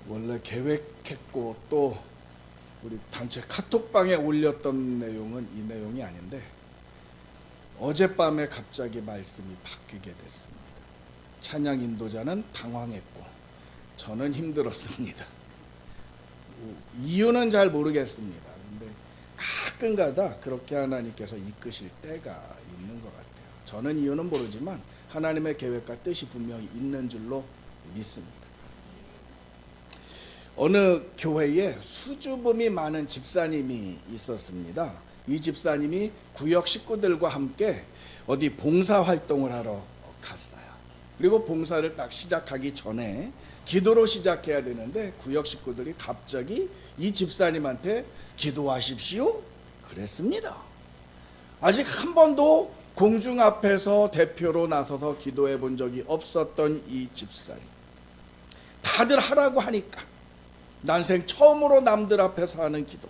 원래 계획했고 또 우리 단체 카톡방에 올렸던 내용은 이 내용이 아닌데 어젯밤에 갑자기 말씀이 바뀌게 됐습니다. 찬양 인도자는 당황했고 저는 힘들었습니다. 이유는 잘 모르겠습니다. 근데 가끔가다 그렇게 하나님께서 이끄실 때가 있는 것 같아요. 저는 이유는 모르지만 하나님의 계획과 뜻이 분명히 있는 줄로 믿습니다. 어느 교회에 수줍음이 많은 집사님이 있었습니다. 이 집사님이 구역 식구들과 함께 어디 봉사활동을 하러 갔어요. 그리고 봉사를 딱 시작하기 전에 기도로 시작해야 되는데 구역 식구들이 갑자기 이 집사님한테 기도하십시오 그랬습니다. 아직 한 번도 공중 앞에서 대표로 나서서 기도해 본 적이 없었던 이 집사님, 다들 하라고 하니까 난생 처음으로 남들 앞에서 하는 기도,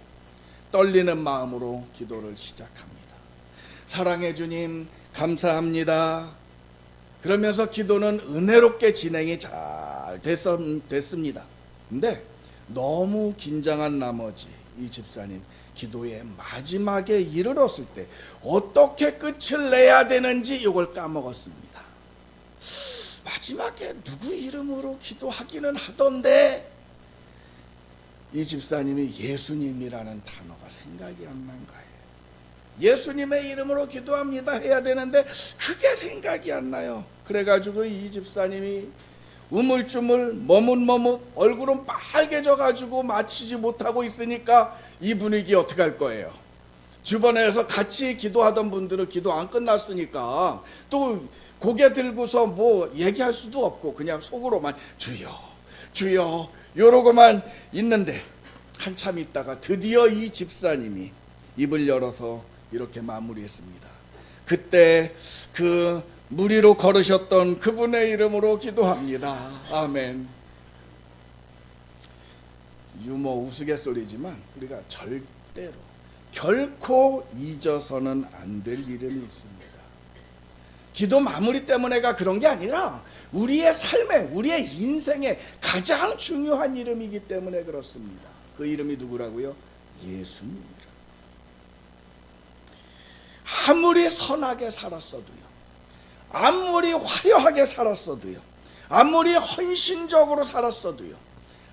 떨리는 마음으로 기도를 시작합니다. 사랑해 주님 감사합니다. 그러면서 기도는 은혜롭게 진행이 잘 됐습니다. 근데 너무 긴장한 나머지 이 집사님 기도의 마지막에 이르렀을 때 어떻게 끝을 내야 되는지 이걸 까먹었습니다. 마지막에 누구 이름으로 기도하기는 하던데 이 집사님이 예수님이라는 단어가 생각이 안 난 거예요. 예수님의 이름으로 기도합니다 해야 되는데 그게 생각이 안 나요. 그래가지고 이 집사님이 우물쭈물 머뭇머뭇 얼굴은 빨개져가지고 마치지 못하고 있으니까 이 분위기 어떻게 할 거예요? 주변에서 같이 기도하던 분들은 기도 안 끝났으니까 또 고개 들고서 뭐 얘기할 수도 없고 그냥 속으로만 주여 주여 이러고만 있는데 한참 있다가 드디어 이 집사님이 입을 열어서 이렇게 마무리했습니다. 그때 그 물 위로 걸으셨던 그분의 이름으로 기도합니다. 아멘. 유머 우스갯소리지만 우리가 절대로 결코 잊어서는 안 될 이름이 있습니다. 기도 마무리 때문에가 그런 게 아니라 우리의 삶에, 우리의 인생에 가장 중요한 이름이기 때문에 그렇습니다. 그 이름이 누구라고요? 예수님이라. 아무리 선하게 살았어도요, 아무리 화려하게 살았어도요, 아무리 헌신적으로 살았어도요,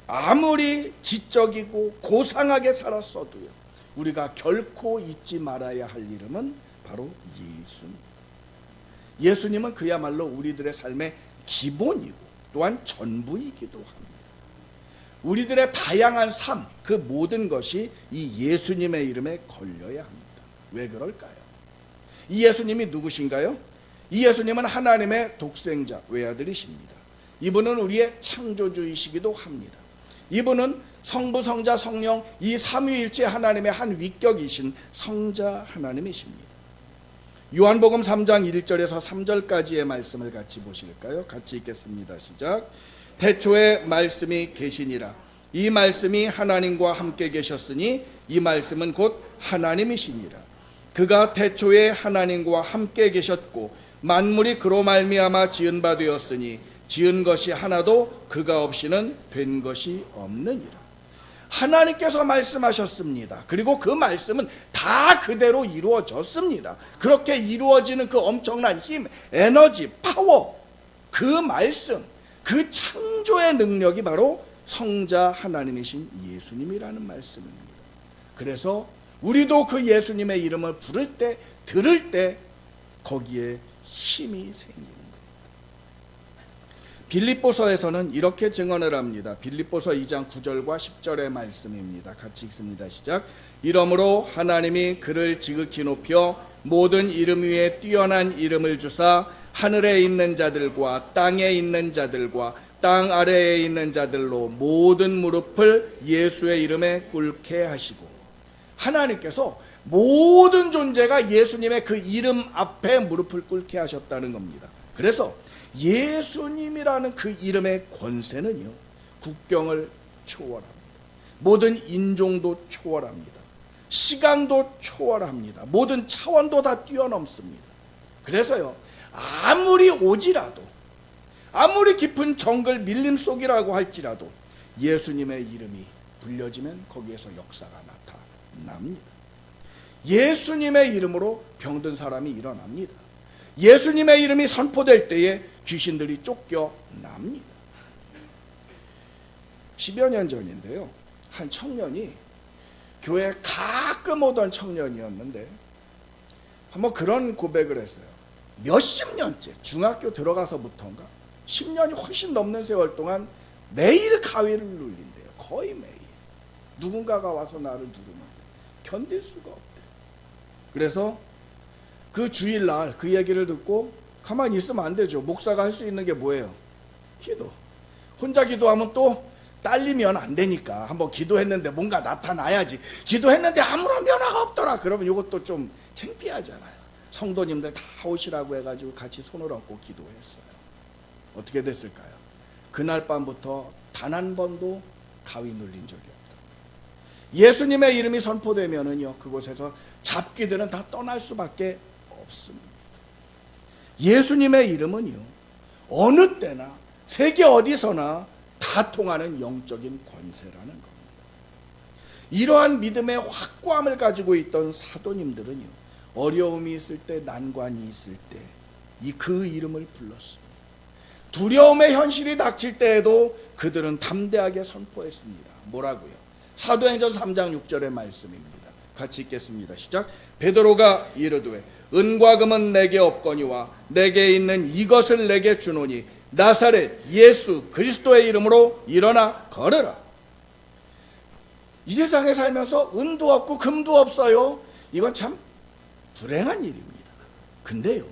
아무리 지적이고 고상하게 살았어도요, 우리가 결코 잊지 말아야 할 이름은 바로 예수님. 예수님은 그야말로 우리들의 삶의 기본이고 또한 전부이기도 합니다. 우리들의 다양한 삶, 그 모든 것이 이 예수님의 이름에 걸려야 합니다. 왜 그럴까요? 이 예수님이 누구신가요? 이 예수님은 하나님의 독생자 외아들이십니다. 이분은 우리의 창조주이시기도 합니다. 이분은 성부, 성자, 성령 이 삼위일체 하나님의 한 위격이신 성자 하나님이십니다. 요한복음 3장 1절에서 3절까지의 말씀을 같이 보실까요? 같이 읽겠습니다. 시작. 태초에 말씀이 계시니라. 이 말씀이 하나님과 함께 계셨으니 이 말씀은 곧 하나님이시니라. 그가 태초에 하나님과 함께 계셨고 만물이 그로 말미암아 지은 바 되었으니 지은 것이 하나도 그가 없이는 된 것이 없느니라. 하나님께서 말씀하셨습니다. 그리고 그 말씀은 다 그대로 이루어졌습니다. 그렇게 이루어지는 그 엄청난 힘, 에너지, 파워, 그 말씀, 그 창조의 능력이 바로 성자 하나님이신 예수님이라는 말씀입니다. 그래서 우리도 그 예수님의 이름을 부를 때, 들을 때 거기에 힘이 생기는 겁니다. 빌립보서에서는 이렇게 증언을 합니다. 빌립보서 2장 9절과 10절의 말씀입니다. 같이 읽습니다. 시작. 이러므로 하나님이 그를 지극히 높여 모든 이름 위에 뛰어난 이름을 주사 하늘에 있는 자들과 땅에 있는 자들과 땅 아래에 있는 자들로 모든 무릎을 예수의 이름에 꿇게 하시고, 하나님께서 모든 존재가 예수님의 그 이름 앞에 무릎을 꿇게 하셨다는 겁니다. 그래서 예수님이라는 그 이름의 권세는요, 국경을 초월합니다. 모든 인종도 초월합니다. 시간도 초월합니다. 모든 차원도 다 뛰어넘습니다. 그래서요, 아무리 오지라도, 아무리 깊은 정글 밀림 속이라고 할지라도 예수님의 이름이 불려지면 거기에서 역사가 나타납니다. 예수님의 이름으로 병든 사람이 일어납니다. 예수님의 이름이 선포될 때에 귀신들이 쫓겨납니다. 10여 년 전인데요, 한 청년이 교회에 가끔 오던 청년이었는데 한번 그런 고백을 했어요. 몇십 년째, 중학교 들어가서부터인가 10년이 훨씬 넘는 세월 동안 매일 가위를 눌린대요. 거의 매일. 누군가가 와서 나를 누르면 견딜 수가 없대. 그래서 그 주일날 그 얘기를 듣고 가만히 있으면 안 되죠. 목사가 할 수 있는 게 뭐예요? 기도. 혼자 기도하면 또 딸리면 안 되니까 한번 기도했는데 뭔가 나타나야지. 기도했는데 아무런 변화가 없더라. 그러면 이것도 좀 창피하잖아요. 성도님들 다 오시라고 해가지고 같이 손을 얹고 기도했어요. 어떻게 됐을까요? 그날 밤부터 단 한 번도 가위 눌린 적이 없다. 예수님의 이름이 선포되면은요, 그곳에서 잡귀들은 다 떠날 수밖에 없습니다. 예수님의 이름은요, 어느 때나 세계 어디서나 다 통하는 영적인 권세라는 겁니다. 이러한 믿음의 확고함을 가지고 있던 사도님들은요, 어려움이 있을 때, 난관이 있을 때 그 이름을 불렀습니다. 두려움의 현실이 닥칠 때에도 그들은 담대하게 선포했습니다. 뭐라고요? 사도행전 3장 6절의 말씀입니다. 같이 읽겠습니다. 시작. 베드로가 이르되 은과 금은 내게 없거니와 내게 있는 이것을 내게 주노니 나사렛 예수 그리스도의 이름으로 일어나 걸으라. 이 세상에 살면서 은도 없고 금도 없어요. 이건 참 불행한 일입니다. 근데요,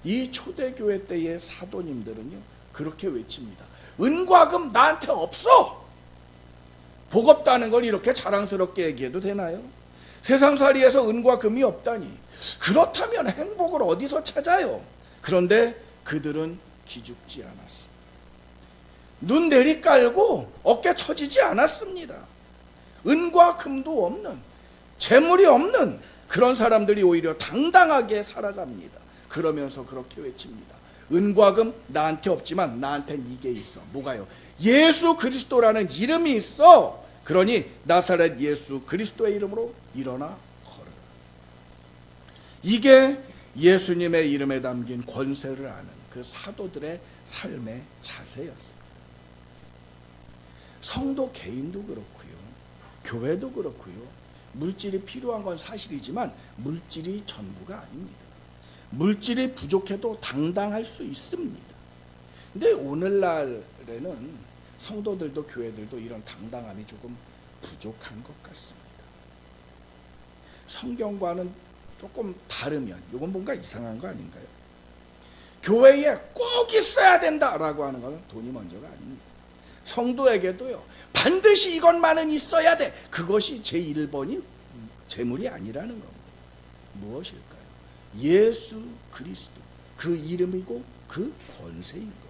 이 초대교회 때의 사도님들은요, 그렇게 외칩니다. 은과 금 나한테 없어. 복 없다는 걸 이렇게 자랑스럽게 얘기해도 되나요? 세상살이에서 은과 금이 없다니, 그렇다면 행복을 어디서 찾아요? 그런데 그들은 기죽지 않았습니다. 눈 내리깔고 어깨 처지지 않았습니다. 은과 금도 없는, 재물이 없는 그런 사람들이 오히려 당당하게 살아갑니다. 그러면서 그렇게 외칩니다. 은과 금 나한테 없지만 나한테는 이게 있어. 뭐가요? 예수 그리스도라는 이름이 있어. 그러니 나사렛 예수 그리스도의 이름으로 일어나 걸어라. 이게 예수님의 이름에 담긴 권세를 아는 그 사도들의 삶의 자세였습니다. 성도 개인도 그렇고요, 교회도 그렇고요, 물질이 필요한 건 사실이지만 물질이 전부가 아닙니다. 물질이 부족해도 당당할 수 있습니다. 근데 오늘날에는 성도들도 교회들도 이런 당당함이 조금 부족한 것 같습니다. 성경과는 조금 다르면 이건 뭔가 이상한 거 아닌가요? 교회에 꼭 있어야 된다라고 하는 것은 돈이 먼저가 아닙니다. 성도에게도요, 반드시 이것만은 있어야 돼. 그것이 제1번이 재물이 아니라는 겁니다. 무엇일까요? 예수 그리스도, 그 이름이고 그 권세인 것.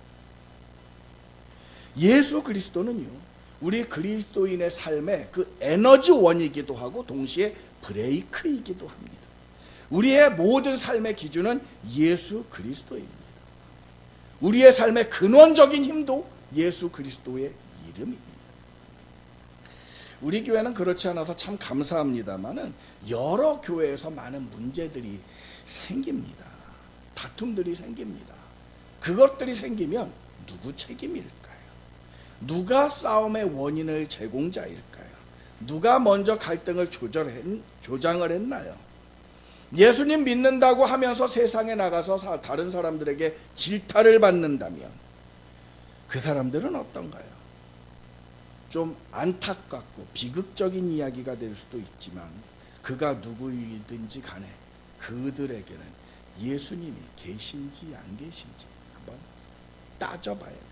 예수 그리스도는요, 우리 그리스도인의 삶의 그 에너지원이기도 하고 동시에 브레이크이기도 합니다. 우리의 모든 삶의 기준은 예수 그리스도입니다. 우리의 삶의 근원적인 힘도 예수 그리스도의 이름입니다. 우리 교회는 그렇지 않아서 참 감사합니다만은 여러 교회에서 많은 문제들이 생깁니다. 다툼들이 생깁니다. 그것들이 생기면 누구 책임일까요? 누가 싸움의 원인을 제공자일까요? 누가 먼저 갈등을 조장을 했나요? 예수님 믿는다고 하면서 세상에 나가서 다른 사람들에게 질타를 받는다면 그 사람들은 어떤가요? 좀 안타깝고 비극적인 이야기가 될 수도 있지만 그가 누구이든지 간에 그들에게는 예수님이 계신지 안 계신지 한번 따져봐야 돼요.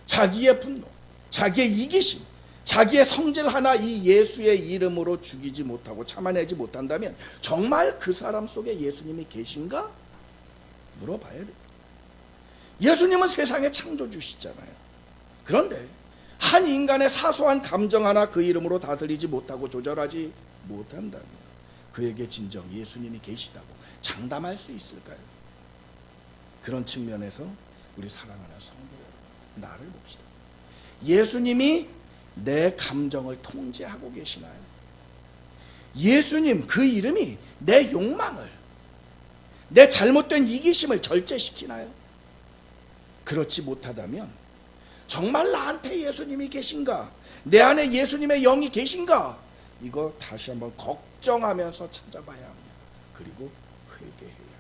자기의 분노, 자기의 이기심, 자기의 성질 하나 이 예수의 이름으로 죽이지 못하고 참아내지 못한다면 정말 그 사람 속에 예수님이 계신가? 물어봐야 돼요. 예수님은 세상의 창조주시잖아요. 그런데 한 인간의 사소한 감정 하나 그 이름으로 다스리지 못하고 조절하지 못한다면 그에게 진정 예수님이 계시다고 장담할 수 있을까요? 그런 측면에서 우리 사랑하는 성도 여러분, 나를 봅시다. 예수님이 내 감정을 통제하고 계시나요? 예수님 그 이름이 내 욕망을, 내 잘못된 이기심을 절제시키나요? 그렇지 못하다면 정말 나한테 예수님이 계신가? 내 안에 예수님의 영이 계신가? 이거 다시 한번 걱정하면서 찾아봐야 합니다. 그리고 회개해야 합니다.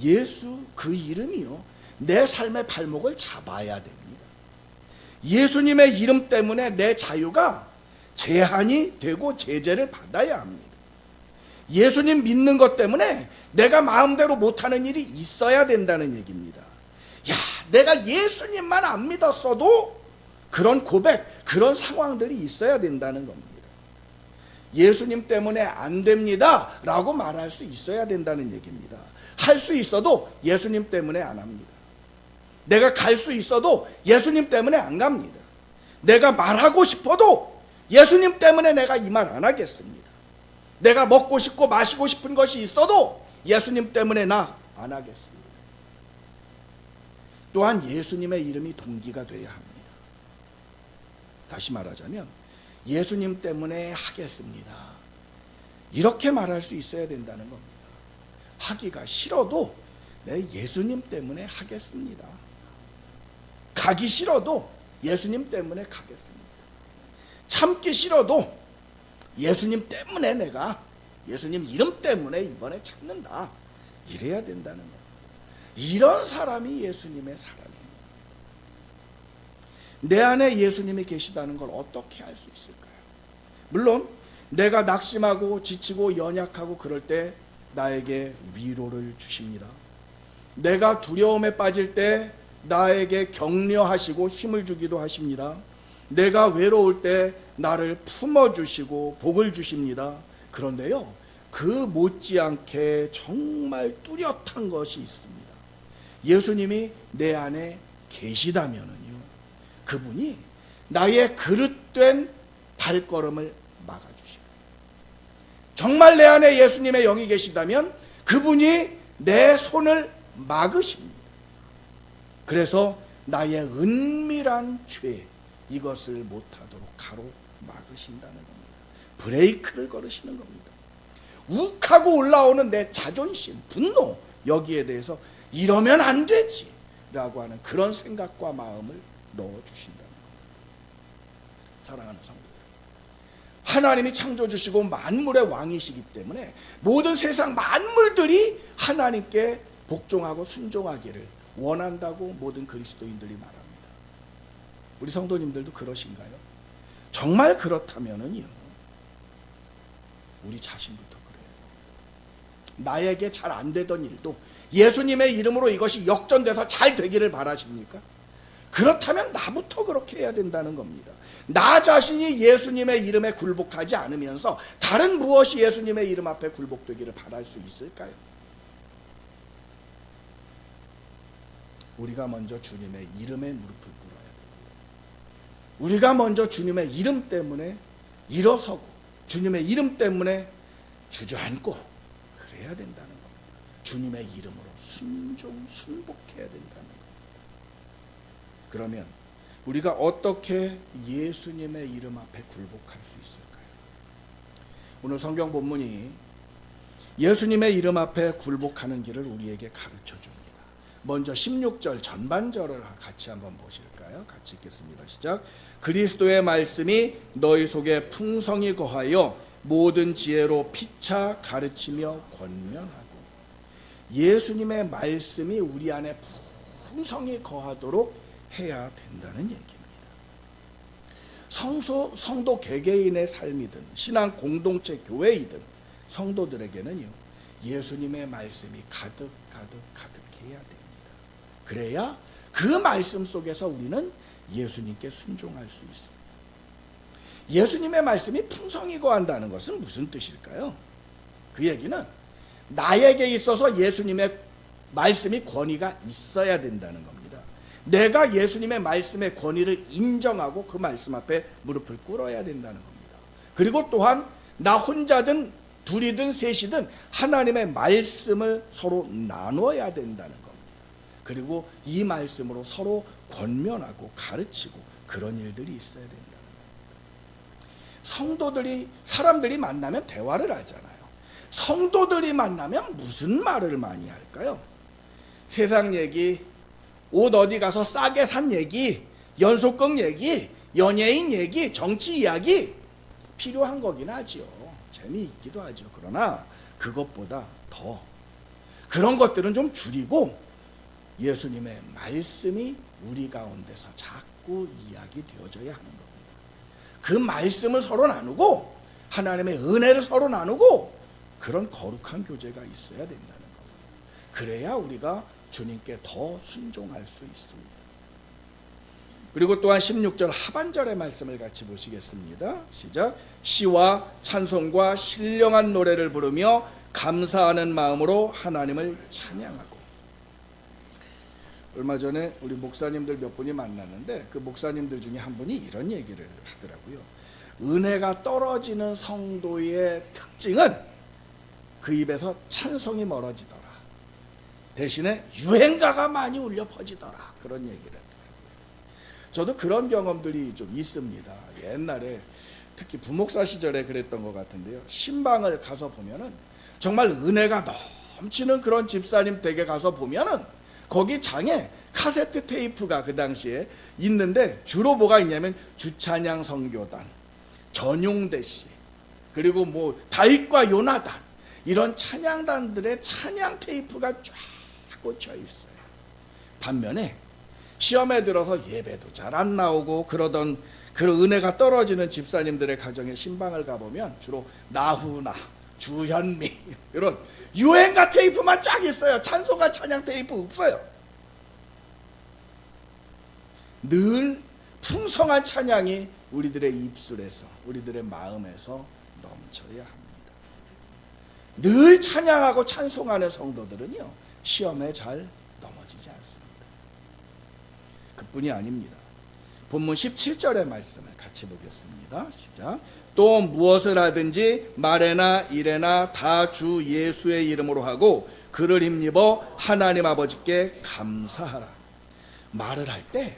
예수 그 이름이요, 내 삶의 발목을 잡아야 됩니다. 예수님의 이름 때문에 내 자유가 제한이 되고 제재를 받아야 합니다. 예수님 믿는 것 때문에 내가 마음대로 못하는 일이 있어야 된다는 얘기입니다. 야, 내가 예수님만 안 믿었어도 그런 고백, 그런 상황들이 있어야 된다는 겁니다. 예수님 때문에 안 됩니다 라고 말할 수 있어야 된다는 얘기입니다. 할 수 있어도 예수님 때문에 안 합니다. 내가 갈 수 있어도 예수님 때문에 안 갑니다. 내가 말하고 싶어도 예수님 때문에 내가 이 말 안 하겠습니다. 내가 먹고 싶고 마시고 싶은 것이 있어도 예수님 때문에 나 안 하겠습니다. 또한 예수님의 이름이 동기가 돼야 합니다. 다시 말하자면 예수님 때문에 하겠습니다, 이렇게 말할 수 있어야 된다는 겁니다. 하기가 싫어도 내 예수님 때문에 하겠습니다. 가기 싫어도 예수님 때문에 가겠습니다. 참기 싫어도 예수님 때문에 내가 예수님 이름 때문에 이번에 참는다, 이래야 된다는 겁니다. 이런 사람이 예수님의 사람입니다. 내 안에 예수님이 계시다는 걸 어떻게 알 수 있을까요? 물론 내가 낙심하고 지치고 연약하고 그럴 때 나에게 위로를 주십니다. 내가 두려움에 빠질 때 나에게 격려하시고 힘을 주기도 하십니다. 내가 외로울 때 나를 품어주시고 복을 주십니다. 그런데요, 그 못지않게 정말 뚜렷한 것이 있습니다. 예수님이 내 안에 계시다면은요, 그분이 나의 그릇된 발걸음을 막아주십니다. 정말 내 안에 예수님의 영이 계시다면 그분이 내 손을 막으십니다. 그래서 나의 은밀한 죄, 이것을 못하도록 가로막으신다는 겁니다. 브레이크를 걸으시는 겁니다. 욱하고 올라오는 내 자존심, 분노, 여기에 대해서 이러면 안 되지 라고 하는 그런 생각과 마음을 넣어주신다는 겁니다. 사랑하는 성도 여러분, 하나님이 창조주시고 만물의 왕이시기 때문에 모든 세상 만물들이 하나님께 복종하고 순종하기를 원한다고 모든 그리스도인들이 말합니다. 우리 성도님들도 그러신가요? 정말 그렇다면은요, 우리 자신부터 그래요. 나에게 잘 안 되던 일도 예수님의 이름으로 이것이 역전돼서 잘 되기를 바라십니까? 그렇다면 나부터 그렇게 해야 된다는 겁니다. 나 자신이 예수님의 이름에 굴복하지 않으면서 다른 무엇이 예수님의 이름 앞에 굴복되기를 바랄 수 있을까요? 우리가 먼저 주님의 이름에 무릎을 꿇어야 됩니다. 우리가 먼저 주님의 이름 때문에 일어서고 주님의 이름 때문에 주저앉고 그래야 된다는 겁니다. 주님의 이름으로 순복해야 된다는 겁니다. 그러면 우리가 어떻게 예수님의 이름 앞에 굴복할 수 있을까요? 오늘 성경 본문이 예수님의 이름 앞에 굴복하는 길을 우리에게 가르쳐 줍니다. 먼저 16절 전반절을 같이 한번 보실까요? 같이 읽겠습니다. 시작. 그리스도의 말씀이 너희 속에 풍성히 거하여 모든 지혜로 피차 가르치며 권면하고, 예수님의 말씀이 우리 안에 풍성히 거하도록 해야 된다는 얘기입니다. 성도 개개인의 삶이든 신앙 공동체 교회이든 성도들에게는요, 예수님의 말씀이 가득해야 됩니다. 그래야 그 말씀 속에서 우리는 예수님께 순종할 수 있습니다. 예수님의 말씀이 풍성히 거한다는 것은 무슨 뜻일까요? 그 얘기는 나에게 있어서 예수님의 말씀이 권위가 있어야 된다는 겁니다. 내가 예수님의 말씀의 권위를 인정하고 그 말씀 앞에 무릎을 꿇어야 된다는 겁니다. 그리고 또한 나 혼자든 둘이든 셋이든 하나님의 말씀을 서로 나눠야 된다는 겁니다. 그리고 이 말씀으로 서로 권면하고 가르치고 그런 일들이 있어야 된다. 성도들이, 사람들이 만나면 대화를 하잖아요. 성도들이 만나면 무슨 말을 많이 할까요? 세상 얘기, 옷 어디 가서 싸게 산 얘기, 연속극 얘기, 연예인 얘기, 정치 이야기 필요한 거긴 하지요. 재미있기도 하죠. 그러나 그것보다 더 그런 것들은 좀 줄이고 예수님의 말씀이 우리 가운데서 자꾸 이야기되어져야 하는 겁니다. 그 말씀을 서로 나누고 하나님의 은혜를 서로 나누고 그런 거룩한 교제가 있어야 된다는 겁니다. 그래야 우리가 주님께 더 순종할 수 있습니다. 그리고 또한 16절 하반절의 말씀을 같이 보시겠습니다. 시작. 시와 찬송과 신령한 노래를 부르며 감사하는 마음으로 하나님을 찬양하고. 얼마 전에 우리 목사님들 몇 분이 만났는데 그 목사님들 중에 한 분이 이런 얘기를 하더라고요. 은혜가 떨어지는 성도의 특징은 그 입에서 찬송이 멀어지더라. 대신에 유행가가 많이 울려 퍼지더라. 그런 얘기를 하더라고요. 저도 그런 경험들이 좀 있습니다. 옛날에 특히 부목사 시절에 그랬던 것 같은데요. 신방을 가서 보면은 정말 은혜가 넘치는 그런 집사님 댁에 가서 보면은 거기 장에 카세트 테이프가 그 당시에 있는데 주로 뭐가 있냐면 주찬양 선교단, 전용대 씨, 그리고 뭐 다윗과 요나단 이런 찬양단들의 찬양 테이프가 쫙 꽂혀 있어요. 반면에 시험에 들어서 예배도 잘 안 나오고 그러던 그런 은혜가 떨어지는 집사님들의 가정에 신방을 가보면 주로 나훈아, 주현미 이런 유행가 테이프만 쫙 있어요. 찬송가 찬양 테이프 없어요. 늘 풍성한 찬양이 우리들의 입술에서 우리들의 마음에서 넘쳐야 합니다. 늘 찬양하고 찬송하는 성도들은요 시험에 잘 넘어지지 않습니다. 그뿐이 아닙니다. 본문 17절의 말씀을 같이 보겠습니다. 시작. 또 무엇을 하든지 말에나 일에나 다 주 예수의 이름으로 하고 그를 힘입어 하나님 아버지께 감사하라. 말을 할 때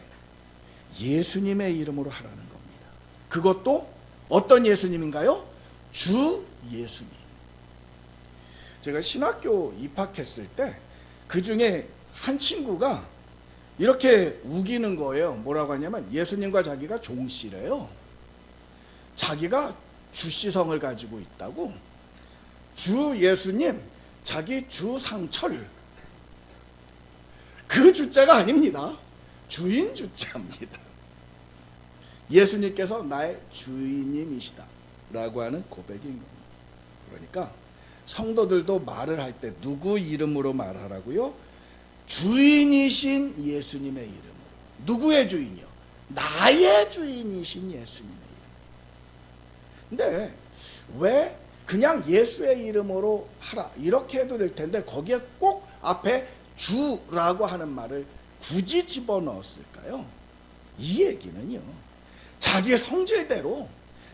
예수님의 이름으로 하라는 겁니다. 그것도 어떤 예수님인가요? 주 예수님. 제가 신학교 입학했을 때 그 중에 한 친구가 이렇게 우기는 거예요. 뭐라고 하냐면 예수님과 자기가 종씨래요. 자기가 주씨성을 가지고 있다고. 주 예수님, 자기 주상철. 그 주자가 아닙니다. 주인 주자입니다. 예수님께서 나의 주인님이시다 라고 하는 고백인 겁니다. 그러니까 성도들도 말을 할 때 누구 이름으로 말하라고요? 주인이신 예수님의 이름으로. 누구의 주인이요? 나의 주인이신 예수님의 이름. 근데 왜 그냥 예수의 이름으로 하라 이렇게 해도 될 텐데 거기에 꼭 앞에 주라고 하는 말을 굳이 집어넣었을까요? 이 얘기는요, 자기 성질대로,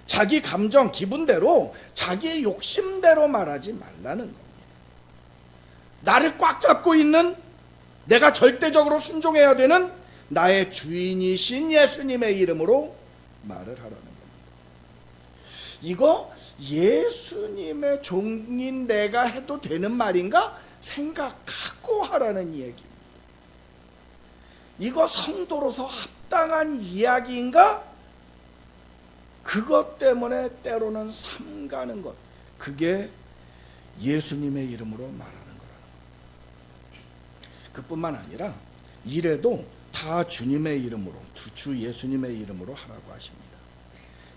자기 감정, 기분대로, 자기의 욕심대로 말하지 말라는 겁니다. 나를 꽉 잡고 있는, 내가 절대적으로 순종해야 되는 나의 주인이신 예수님의 이름으로 말을 하라는 겁니다. 이거 예수님의 종인 내가 해도 되는 말인가 생각하고 하라는 얘기입니다. 이거 성도로서 합당한 이야기인가? 그것 때문에 때로는 삼가는 것, 그게 예수님의 이름으로 말하는 거라는 거예요. 그뿐만 아니라 일에도 다 주님의 이름으로, 주 예수님의 이름으로 하라고 하십니다.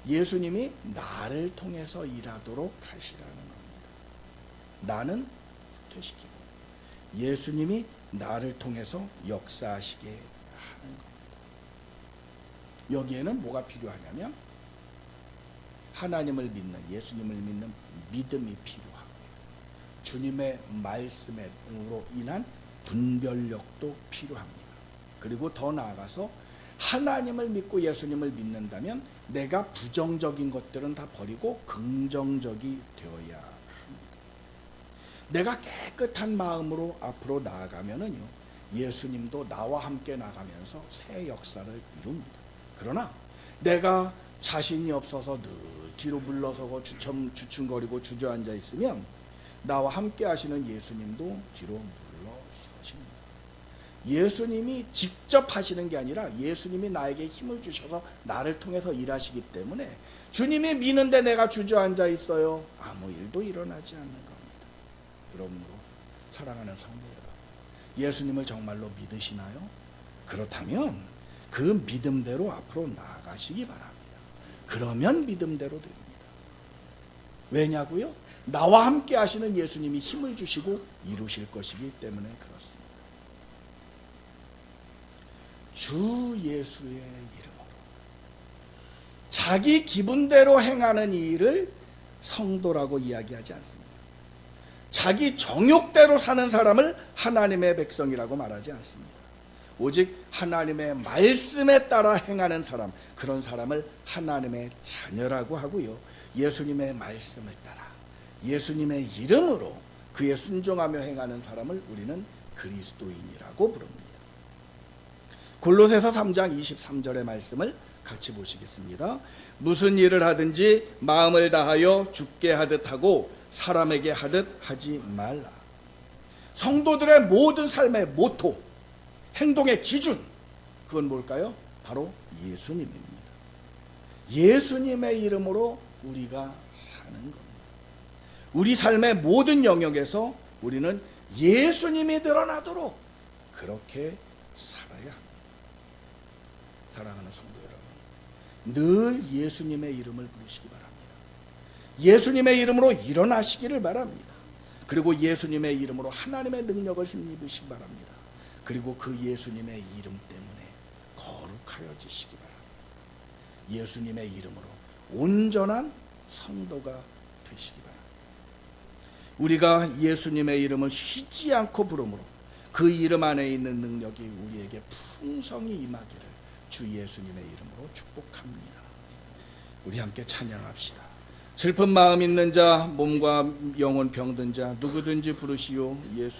예수님이 나를 통해서 일하도록 하시라는 겁니다. 나는 후퇴시키고 예수님이 나를 통해서 역사하시게 하는 겁니다. 여기에는 뭐가 필요하냐면 하나님을 믿는, 예수님을 믿는 믿음이 필요하고 주님의 말씀으로 인한 분별력도 필요합니다. 그리고 더 나아가서 하나님을 믿고 예수님을 믿는다면 내가 부정적인 것들은 다 버리고 긍정적이 되어야 합니다. 내가 깨끗한 마음으로 앞으로 나아가면은요, 예수님도 나와 함께 나가면서 새 역사를 이룹니다. 그러나 내가 자신이 없어서 늘 뒤로 물러서고 주춤거리고 주저앉아 있으면 나와 함께 하시는 예수님도 뒤로 물러서십니다. 예수님이 직접 하시는 게 아니라 예수님이 나에게 힘을 주셔서 나를 통해서 일하시기 때문에 주님이 미는데 내가 주저앉아 있어요. 아무 일도 일어나지 않는 겁니다. 그러므로 사랑하는 성도 여러분, 예수님을 정말로 믿으시나요? 그렇다면 그 믿음대로 앞으로 나아가시기 바랍니다. 그러면 믿음대로 됩니다. 왜냐고요? 나와 함께 하시는 예수님이 힘을 주시고 이루실 것이기 때문에 그렇습니다. 주 예수의 이름으로 자기 기분대로 행하는 이 일을 성도라고 이야기하지 않습니다. 자기 정욕대로 사는 사람을 하나님의 백성이라고 말하지 않습니다. 오직 하나님의 말씀에 따라 행하는 사람, 그런 사람을 하나님의 자녀라고 하고요. 예수님의 말씀을 따라 예수님의 이름으로 그의 순종하며 행하는 사람을 우리는 그리스도인이라고 부릅니다. 골로새서 3장 23절의 말씀을 같이 보시겠습니다. 무슨 일을 하든지 마음을 다하여 주께 하듯 하고 사람에게 하듯 하지 말라. 성도들의 모든 삶의 모토, 행동의 기준, 그건 뭘까요? 바로 예수님입니다. 예수님의 이름으로 우리가 사는 겁니다. 우리 삶의 모든 영역에서 우리는 예수님이 드러나도록 그렇게 살아야 합니다. 사랑하는 성도 여러분, 늘 예수님의 이름을 부르시기 바랍니다. 예수님의 이름으로 일어나시기를 바랍니다. 그리고 예수님의 이름으로 하나님의 능력을 힘입으시기 바랍니다. 그리고 그 예수님의 이름 때문에 거룩하여지시기 바랍니다. 예수님의 이름으로 온전한 성도가 되시기 바랍니다. 우리가 예수님의 이름을 쉬지 않고 부르므로 그 이름 안에 있는 능력이 우리에게 풍성히 임하기를 주 예수님의 이름으로 축복합니다. 우리 함께 찬양합시다. 슬픈 마음 있는 자, 몸과 영혼 병든 자 누구든지 부르시오. 예수